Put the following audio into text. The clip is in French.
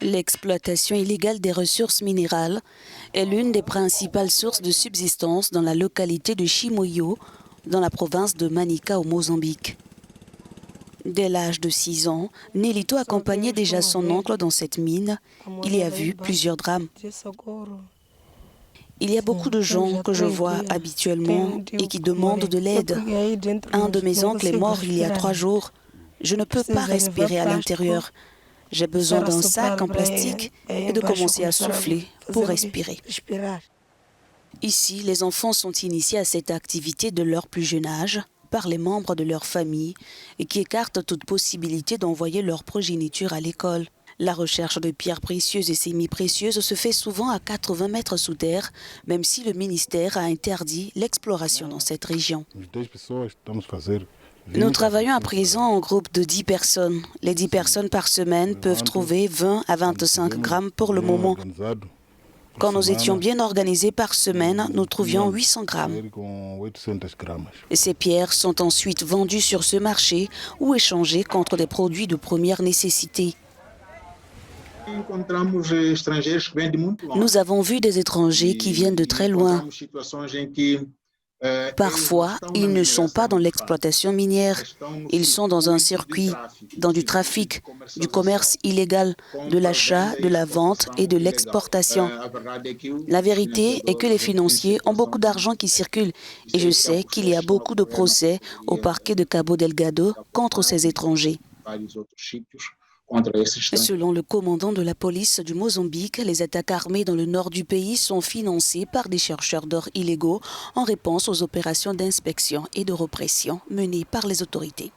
L'exploitation illégale des ressources minérales est l'une des principales sources de subsistance dans la localité de Chimoio, dans la province de Manica au Mozambique. Dès l'âge de 6 ans, Nelito accompagnait déjà son oncle dans cette mine. Il y a vu plusieurs drames. Il y a beaucoup de gens que je vois habituellement et qui demandent de l'aide. Un de mes oncles est mort il y a 3 jours. Je ne peux pas respirer à l'intérieur. J'ai besoin d'un sac en plastique et de commencer à souffler pour respirer. Ici, les enfants sont initiés à cette activité de leur plus jeune âge par les membres de leur famille et qui écartent toute possibilité d'envoyer leur progéniture à l'école. La recherche de pierres précieuses et semi-précieuses se fait souvent à 80 mètres sous terre, même si le ministère a interdit l'exploration dans cette région. Nous travaillons à présent en groupe de 10 personnes. Les 10 personnes par semaine peuvent trouver 20 à 25 grammes pour le moment. Quand nous étions bien organisés par semaine, nous trouvions 800 grammes. Et ces pierres sont ensuite vendues sur ce marché ou échangées contre des produits de première nécessité. Nous avons vu des étrangers qui viennent de très loin. Parfois, ils ne sont pas dans l'exploitation minière. Ils sont dans un circuit, dans du trafic, du commerce illégal, de l'achat, de la vente et de l'exportation. La vérité est que les financiers ont beaucoup d'argent qui circule et je sais qu'il y a beaucoup de procès au parquet de Cabo Delgado contre ces étrangers. Selon le commandant de la police du Mozambique, les attaques armées dans le nord du pays sont financées par des chercheurs d'or illégaux en réponse aux opérations d'inspection et de répression menées par les autorités.